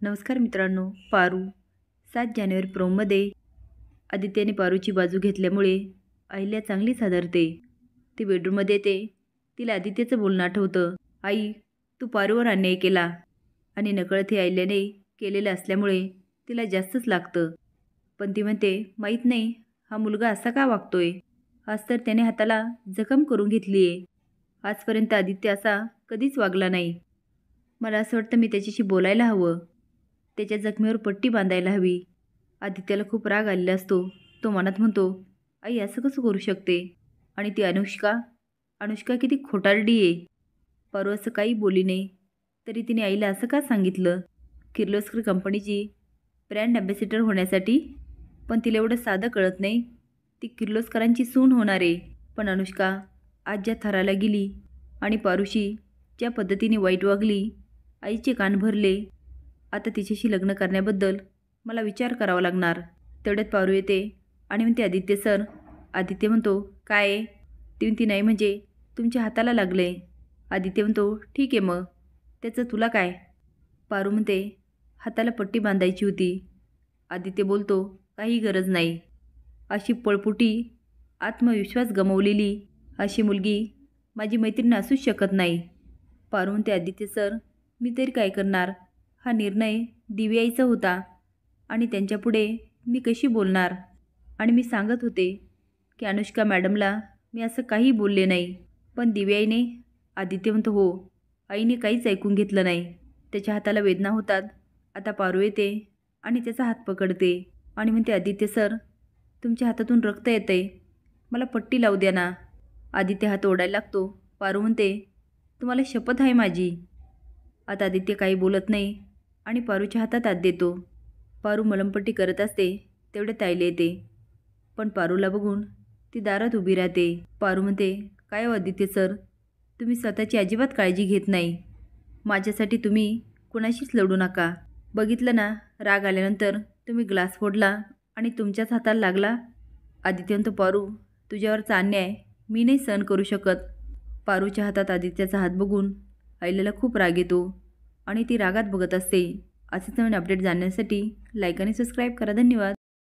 नमस्कार मित्रांनो. पारू 7 जानेवारी प्रोममध्ये आदित्यने पारूची बाजू घेतल्यामुळे अहिल्या चांगली सादरते. ती बेडरूममध्ये येते. तिला आदित्यचं बोलणं आठवतं. आई, तू पारूवर अन्याय केला आणि नकळत हे अहिल्याने केलेलं असल्यामुळे तिला जास्तच लागतं. पण ती म्हणते, माहीत नाही हा मुलगा असा का वागतोय. आज तर त्याने हाताला जखम करून घेतली आहे. आजपर्यंत आदित्य असा कधीच वागला नाही. मला असं वाटतं मी त्याच्याशी बोलायला हवं. त्याच्या जखमेवर पट्टी बांधायला हवी. आदित्यला खूप राग आलेला असतो. तो मनात म्हणतो, आई असं कसं करू शकते. आणि ती अनुष्का किती खोटारडी आहे. पारू असं काही बोलली नाही तरी तिने आईला असं का सांगितलं. किर्लोस्कर कंपनीची ब्रँड ॲम्बॅसिडर होण्यासाठी. पण तिला एवढं साधं कळत नाही. ती किर्लोस्करांची सून होणार आहे. पण अनुष्का आज ज्या थराला गेली आणि पारूशी ज्या पद्धतीने वाईट वागली, आईचे कान भरले. आता तिच्याशी लग्न करण्याबद्दल मला विचार करावा लागणार. तेवढ्यात पारू येते आणि म्हणते, आदित्य सर. आदित्य म्हणतो, काय आहे. ती म्हणती, नाही म्हणजे तुमच्या हाताला लागले. आदित्य म्हणतो, ठीक आहे मग, त्याचं तुला काय. पारू म्हणते, हाताला पट्टी बांधायची होती. आदित्य बोलतो, काही गरज नाही. अशी पळपुटी आत्मविश्वास गमावलेली अशी मुलगी माझी मैत्रीण असूच शकत नाही. पारू म्हणते, आदित्य सर मी तरी काय करणार. हा निर्णय दिव्याईचा होता आणि त्यांच्यापुढे मी कशी बोलणार. आणि मी सांगत होते की अनुष्का मॅडमला मी असं काही बोलले नाही. पण दिव्याईने. आदित्य म्हणतो, हो, आईने काहीच ऐकून घेतलं नाही. त्याच्या हाताला वेदना होतात. आता पारू येते आणि त्याचा हात पकडते आणि म्हणते, आदित्य सर तुमच्या हातातून रक्त येतंय, मला पट्टी लावू द्या ना. आदित्य हात ओढायला लागतो. पारू म्हणते, तुम्हाला शपथ आहे माझी. आता आदित्य काही बोलत नाही आणि पारूच्या हातात हात देतो. पारू मलमपट्टी करत असते. तेवढे ताईले येते. पण पारूला बघून ती दारात उभी राहते. पारू म्हणते, काय हो आदित्य सर, तुम्ही स्वतःची अजिबात काळजी घेत नाही. माझ्यासाठी तुम्ही कुणाशीच लढू नका. बघितलं ना, राग आल्यानंतर तुम्ही ग्लास फोडला आणि तुमच्याच हाताला लागला. आदित्य म्हणतो, पारू तुझ्यावरचा अन्याय मी नाही सहन करू शकत. पारूच्या हातात आदित्याचा हात बघून अहिल्याला खूप राग येतो आणि ती रागात बघत असते. असेच नवीन अपडेट जाणण्यासाठी लाईक आणि सबस्क्राईब करा. धन्यवाद.